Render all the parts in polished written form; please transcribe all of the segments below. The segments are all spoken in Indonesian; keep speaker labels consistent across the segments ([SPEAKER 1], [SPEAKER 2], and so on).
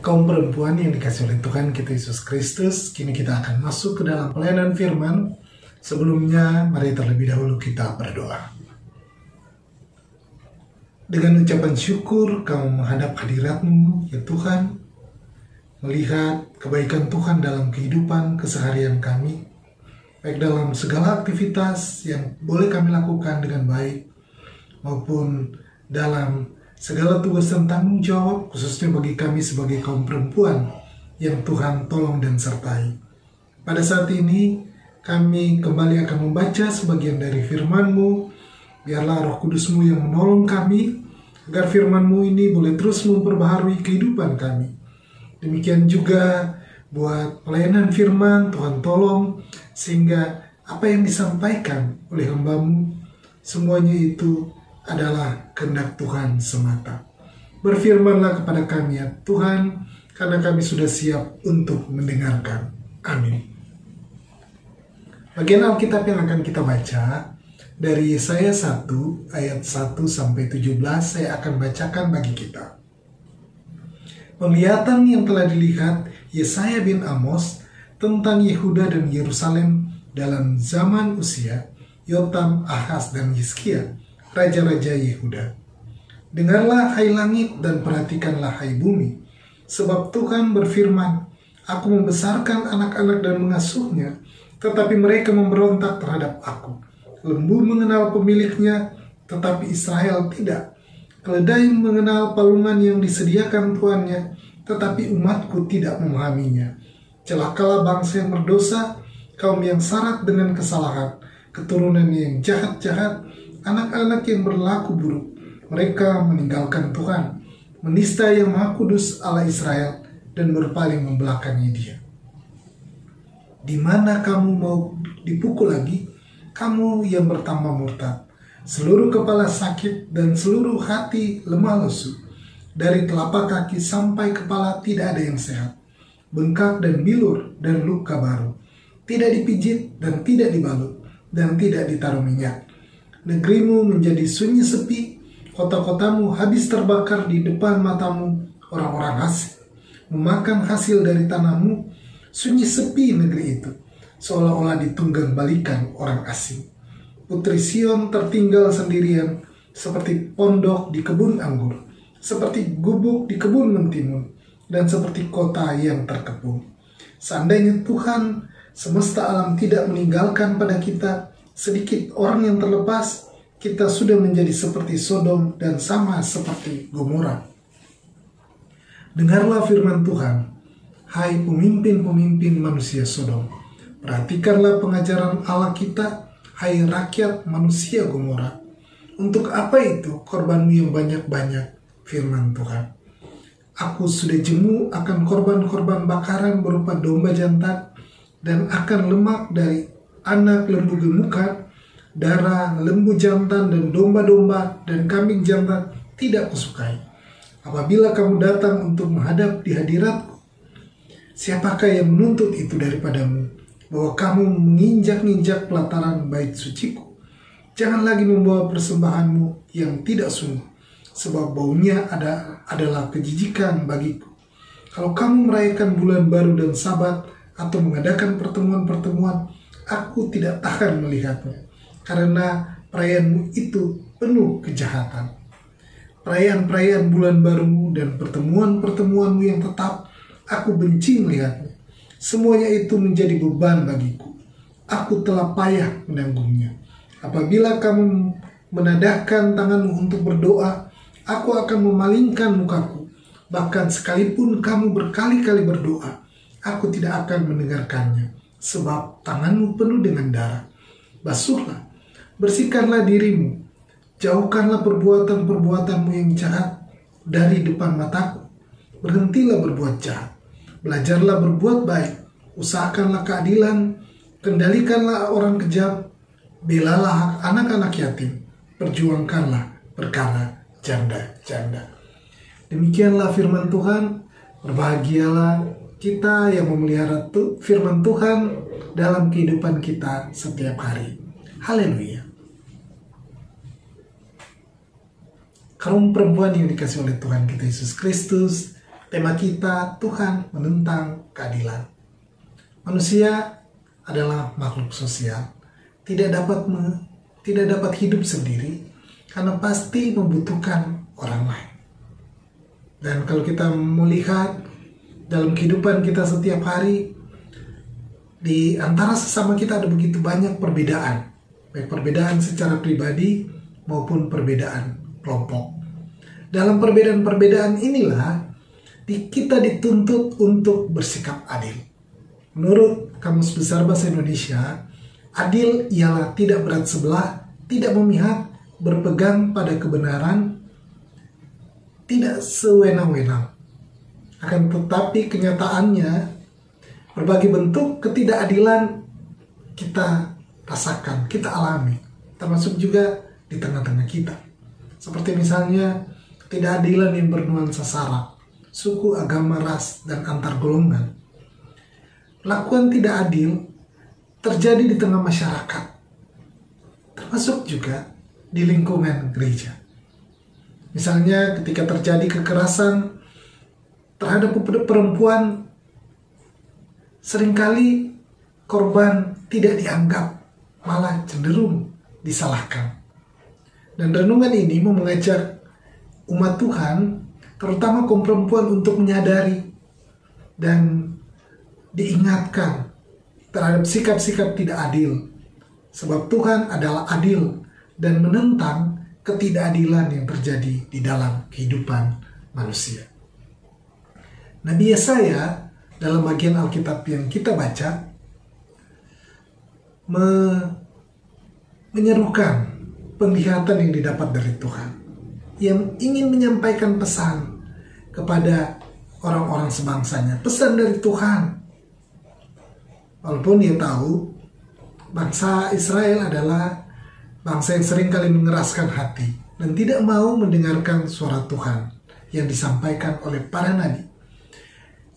[SPEAKER 1] Kaum perempuan yang dikasih oleh Tuhan kita Yesus Kristus, kini kita akan masuk ke dalam pelayanan firman. Sebelumnya, mari terlebih dahulu kita berdoa. Dengan ucapan syukur, kami menghadap hadirat-Mu, ya Tuhan, melihat kebaikan Tuhan dalam kehidupan keseharian kami, baik dalam segala aktivitas yang boleh kami lakukan dengan baik, maupun dalam segala tugas dan tanggung jawab, khususnya bagi kami sebagai kaum perempuan yang Tuhan tolong dan sertai. Pada saat ini, kami kembali akan membaca sebagian dari firman-Mu. Biarlah Roh Kudus-Mu yang menolong kami, agar firman-Mu ini boleh terus memperbaharui kehidupan kami. Demikian juga buat pelayanan firman, Tuhan tolong, sehingga apa yang disampaikan oleh hamba-Mu, semuanya itu adalah kehendak Tuhan semata. Berfirmanlah kepada kami ya Tuhan, karena kami sudah siap untuk mendengarkan. Amin. Bagian Alkitab yang akan kita baca dari Yesaya 1 ayat 1 sampai 17 saya akan bacakan bagi kita. Penglihatan yang telah dilihat Yesaya bin Amos tentang Yehuda dan Yerusalem dalam zaman Usia, Yotam, Ahaz, dan Hizkia, raja-raja Yehuda. Dengarlah hai langit dan perhatikanlah hai bumi, sebab Tuhan berfirman, Aku membesarkan anak-anak dan mengasuhnya, tetapi mereka memberontak terhadap aku. Lembu mengenal pemiliknya, tetapi Israel tidak. Keledai mengenal palungan yang disediakan tuannya, tetapi umatku tidak memahaminya. Celakalah bangsa yang berdosa, kaum yang syarat dengan kesalahan, keturunan yang jahat-jahat, anak-anak yang berlaku buruk. Mereka meninggalkan Tuhan, menista yang Maha Kudus Allah Israel, dan berpaling membelakangi Dia. Di mana kamu mau dipukul lagi, kamu yang bertambah murtad, seluruh kepala sakit dan seluruh hati lemah lesu, dari telapak kaki sampai kepala tidak ada yang sehat, bengkak dan bilur dan luka baru, tidak dipijit dan tidak dibalut dan tidak ditaruh minyak. Negerimu menjadi sunyi sepi, kota-kotamu habis terbakar di depan matamu orang-orang asing, memakan hasil dari tanahmu. Sunyi sepi negeri itu, seolah-olah ditunggang balikan orang asing. Putri Sion tertinggal sendirian, seperti pondok di kebun anggur, seperti gubuk di kebun mentimun, dan seperti kota yang terkepung. Seandainya Tuhan semesta alam tidak meninggalkan pada kita sedikit orang yang terlepas, kita sudah menjadi seperti Sodom dan sama seperti Gomora. Dengarlah firman Tuhan, hai pemimpin-pemimpin manusia Sodom. Perhatikanlah pengajaran Allah kita, hai rakyat manusia Gomora. Untuk apa itu korbanmu yang banyak-banyak, firman Tuhan. Aku sudah jemu akan korban-korban bakaran berupa domba jantan, dan akan lemak dari anak lembu gemukan, darah lembu jantan dan domba-domba dan kambing jantan tidak kusukai. Apabila kamu datang untuk menghadap di hadiratku, siapakah yang menuntut itu daripadamu, bahwa kamu menginjak-injak pelataran bait suciku? Jangan lagi membawa persembahanmu yang tidak sungguh, sebab baunya adalah kejijikan bagiku. Kalau kamu merayakan bulan baru dan Sabat, atau mengadakan pertemuan-pertemuan, aku tidak tahan melihatnya, karena perayaanmu itu penuh kejahatan. Perayaan-perayaan bulan barumu dan pertemuan-pertemuanmu yang tetap, aku benci melihatnya. Semuanya itu menjadi beban bagiku. Aku telah payah menanggungnya. Apabila kamu menadahkan tanganmu untuk berdoa, aku akan memalingkan mukaku. Bahkan sekalipun kamu berkali-kali berdoa, aku tidak akan mendengarkannya, sebab tanganmu penuh dengan darah. Basuhlah, bersihkanlah dirimu, jauhkanlah perbuatan-perbuatanmu yang jahat dari depan mataku. Berhentilah berbuat jahat, belajarlah berbuat baik, usahakanlah keadilan, kendalikanlah orang kejam, belalah hak anak-anak yatim, perjuangkanlah perkara janda-janda. Demikianlah firman Tuhan. Berbahagialah kita yang memelihara firman Tuhan dalam kehidupan kita setiap hari. Haleluya. Kaum perempuan yang dikasih oleh Tuhan kita Yesus Kristus, Tema kita, Tuhan menentang keadilan. Manusia adalah makhluk sosial, tidak dapat hidup sendiri karena pasti membutuhkan orang lain. Dan kalau kita melihat dalam kehidupan kita setiap hari, di antara sesama kita ada begitu banyak perbedaan, baik perbedaan secara pribadi maupun perbedaan kelompok. Dalam perbedaan-perbedaan inilah kita dituntut untuk bersikap adil. Menurut Kamus Besar Bahasa Indonesia, adil ialah tidak berat sebelah, tidak memihak, berpegang pada kebenaran, tidak sewenang-wenang. Akan tetapi kenyataannya, berbagai bentuk ketidakadilan kita rasakan, kita alami, termasuk juga di tengah-tengah kita. Seperti misalnya ketidakadilan yang bernuansa sara, suku, agama, ras, dan antar golongan. Perlakuan tidak adil terjadi di tengah masyarakat, termasuk juga di lingkungan gereja. Misalnya ketika terjadi kekerasan terhadap perempuan, seringkali korban tidak dianggap, malah cenderung disalahkan. Dan renungan ini mau mengajak umat Tuhan, terutama kaum perempuan, untuk menyadari dan diingatkan terhadap sikap-sikap tidak adil. Sebab Tuhan adalah adil dan menentang ketidakadilan yang terjadi di dalam kehidupan manusia. Nabi Yesaya dalam bagian Alkitab yang kita baca menyerukan penglihatan yang didapat dari Tuhan, yang ingin menyampaikan pesan kepada orang-orang sebangsanya, pesan dari Tuhan. Walaupun dia tahu bangsa Israel adalah bangsa yang seringkali mengeraskan hati dan tidak mau mendengarkan suara Tuhan yang disampaikan oleh para nabi.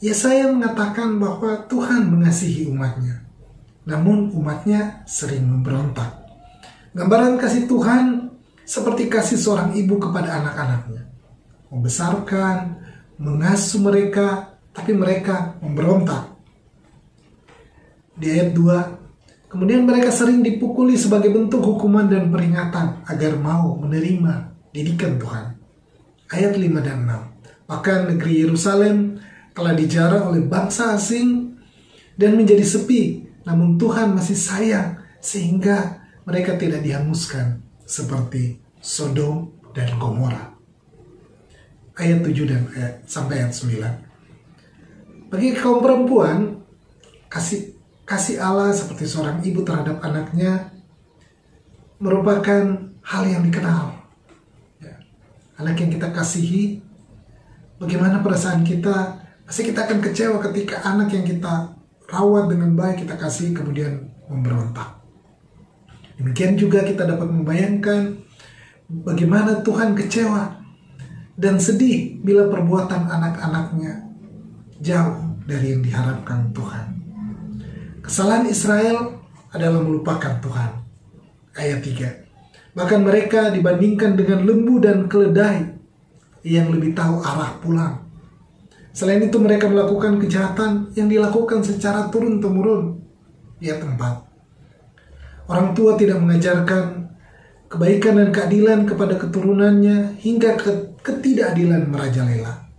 [SPEAKER 1] Yesaya mengatakan bahwa Tuhan mengasihi umatnya, namun umatnya sering memberontak. Gambaran kasih Tuhan seperti kasih seorang ibu kepada anak-anaknya, membesarkan, mengasuh mereka, tapi mereka memberontak. Di ayat 2, kemudian mereka sering dipukuli sebagai bentuk hukuman dan peringatan agar mau menerima didikan Tuhan. Ayat 5 dan 6, bahkan negeri Yerusalem telah dijarah oleh bangsa asing dan menjadi sepi, namun Tuhan masih sayang sehingga mereka tidak dihanguskan seperti Sodom dan Gomora. Ayat 7 dan sampai ayat 9. Bagi kaum perempuan, kasih Allah seperti seorang ibu terhadap anaknya merupakan hal yang dikenal. Ya. Anak yang kita kasihi, bagaimana perasaan kita? Pasti kita akan kecewa ketika anak yang kita rawat dengan baik, kita kasih, kemudian memberontak. Demikian juga kita dapat membayangkan bagaimana Tuhan kecewa dan sedih bila perbuatan anak-anaknya jauh dari yang diharapkan Tuhan. Kesalahan Israel adalah melupakan Tuhan. Ayat 3. Bahkan mereka dibandingkan dengan lembu dan keledai yang lebih tahu arah pulang. Selain itu mereka melakukan kejahatan yang dilakukan secara turun-temurun. Ayat 4. Orang tua tidak mengajarkan kebaikan dan keadilan kepada keturunannya hingga ketidakadilan merajalela.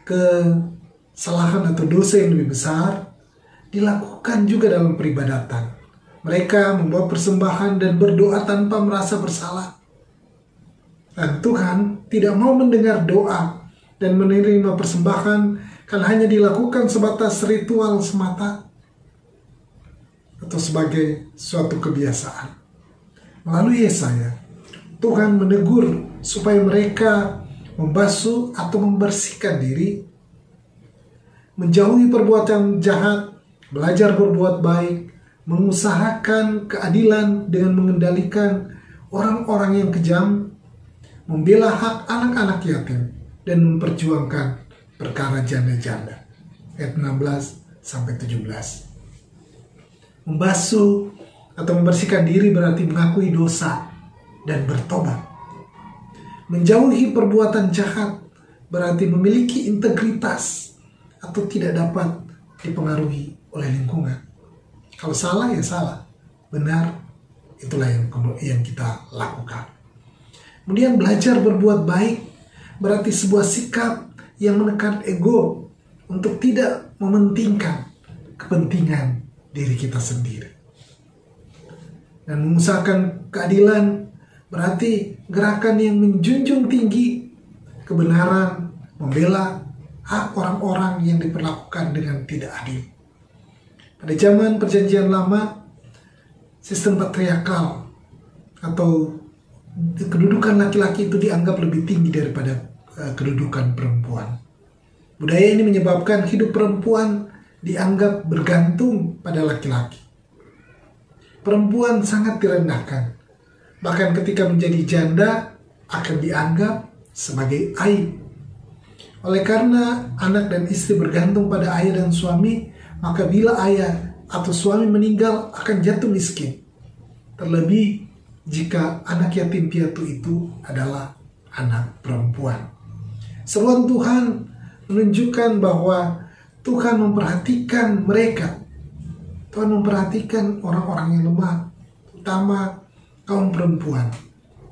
[SPEAKER 1] Kesalahan atau dosa yang lebih besar dilakukan juga dalam peribadatan. Mereka membawa persembahan dan berdoa tanpa merasa bersalah. Dan Tuhan tidak mau mendengar doa dan menerima persembahan karena hanya dilakukan sebatas ritual semata atau sebagai suatu kebiasaan. Melalui Yesaya, Tuhan menegur supaya mereka membasuh atau membersihkan diri, menjauhi perbuatan jahat, belajar berbuat baik, mengusahakan keadilan dengan mengendalikan orang-orang yang kejam, membela hak anak-anak yatim, dan memperjuangkan perkara janda-janda. Ayat 16-17. Membasuh atau membersihkan diri berarti mengakui dosa dan bertobat. Menjauhi perbuatan jahat berarti memiliki integritas atau tidak dapat dipengaruhi oleh lingkungan. Kalau salah ya salah, benar itulah yang kita lakukan. Kemudian belajar berbuat baik berarti sebuah sikap yang menekan ego untuk tidak mementingkan kepentingan diri kita sendiri. Dan mengusahakan keadilan berarti gerakan yang menjunjung tinggi kebenaran, membela hak orang-orang yang diperlakukan dengan tidak adil. Pada zaman Perjanjian Lama, sistem patriarkal atau kedudukan laki-laki itu dianggap lebih tinggi daripada kedudukan perempuan. Budaya ini menyebabkan hidup perempuan dianggap bergantung pada laki-laki. Perempuan sangat direndahkan. Bahkan ketika menjadi janda akan dianggap sebagai aib. Oleh karena anak dan istri bergantung pada ayah dan suami, maka bila ayah atau suami meninggal akan jatuh miskin. Terlebih jika anak yatim piatu itu adalah anak perempuan. Seruan Tuhan menunjukkan bahwa Tuhan memperhatikan mereka. Tuhan memperhatikan orang-orang yang lemah, terutama kaum perempuan.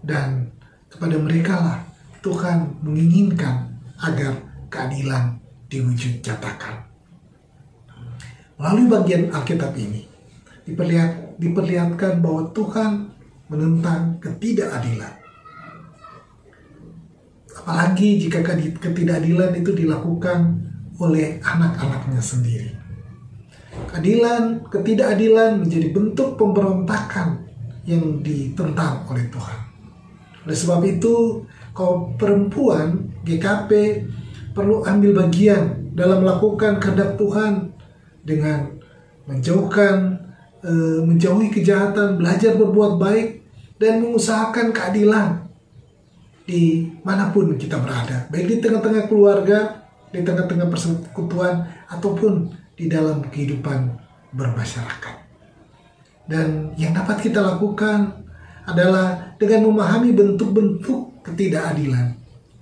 [SPEAKER 1] Dan kepada mereka lah Tuhan menginginkan agar keadilan diwujud nyatakan. Melalui bagian Alkitab ini diperlihatkan bahwa Tuhan menentang ketidakadilan. Apalagi jika ketidakadilan itu dilakukan oleh anak-anaknya sendiri. Ketidakadilan menjadi bentuk pemberontakan yang ditentang oleh Tuhan. Oleh sebab itu, kaum perempuan GKP perlu ambil bagian dalam melakukan kehendak Tuhan dengan menjauhi kejahatan, belajar berbuat baik, dan mengusahakan keadilan dimanapun kita berada, baik di tengah-tengah keluarga, di tengah-tengah persekutuan, ataupun di dalam kehidupan bermasyarakat. Dan yang dapat kita lakukan adalah dengan memahami bentuk-bentuk ketidakadilan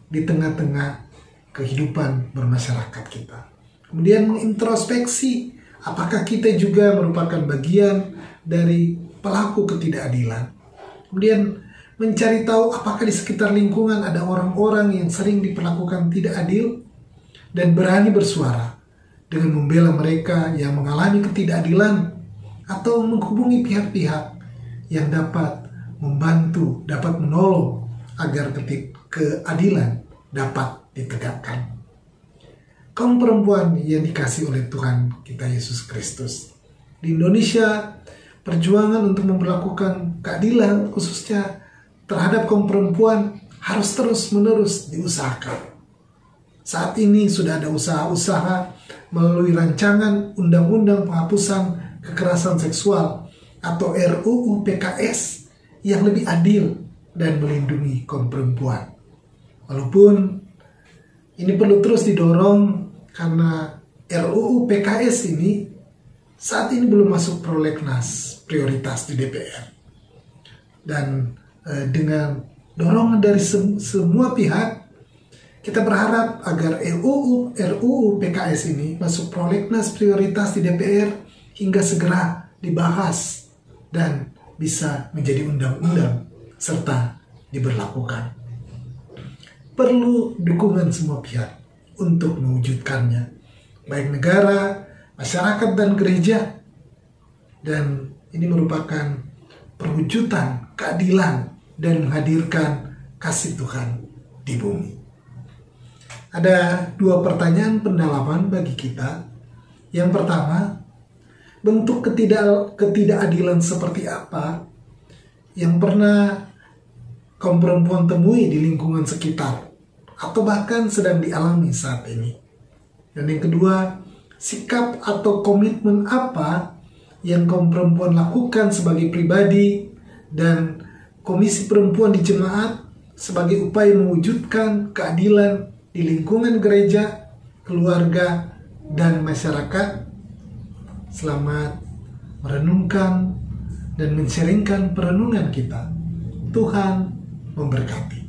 [SPEAKER 1] di tengah-tengah kehidupan bermasyarakat kita. Kemudian mengintrospeksi apakah kita juga merupakan bagian dari pelaku ketidakadilan. Kemudian mencari tahu apakah di sekitar lingkungan ada orang-orang yang sering diperlakukan tidak adil dan berani bersuara dengan membela mereka yang mengalami ketidakadilan atau menghubungi pihak-pihak yang dapat membantu, dapat menolong agar keadilan dapat ditegakkan. Kaum perempuan yang dikasihi oleh Tuhan kita Yesus Kristus, di Indonesia perjuangan untuk memperlakukan keadilan khususnya terhadap kaum perempuan harus terus-menerus diusahakan. Saat ini sudah ada usaha-usaha melalui rancangan Undang-Undang Penghapusan Kekerasan Seksual atau RUU PKS yang lebih adil dan melindungi kaum perempuan. Walaupun ini perlu terus didorong karena RUU PKS ini saat ini belum masuk prolegnas prioritas di DPR. Dan dengan dorongan dari semua pihak, kita berharap agar RUU PKS ini masuk prolegnas prioritas di DPR hingga segera dibahas dan bisa menjadi undang-undang serta diberlakukan. Perlu dukungan semua pihak untuk mewujudkannya, baik negara, masyarakat, dan gereja. Dan ini merupakan perwujudan keadilan dan menghadirkan kasih Tuhan di bumi. Ada dua pertanyaan pendalaman bagi kita. Yang pertama, bentuk ketidakadilan seperti apa yang pernah kaum perempuan temui di lingkungan sekitar atau bahkan sedang dialami saat ini? Dan yang kedua, sikap atau komitmen apa yang kaum perempuan lakukan sebagai pribadi dan Komisi Perempuan di Jemaat sebagai upaya mewujudkan keadilan di lingkungan gereja, keluarga, dan masyarakat? Selamat merenungkan dan men-sharingkan perenungan kita. Tuhan memberkati.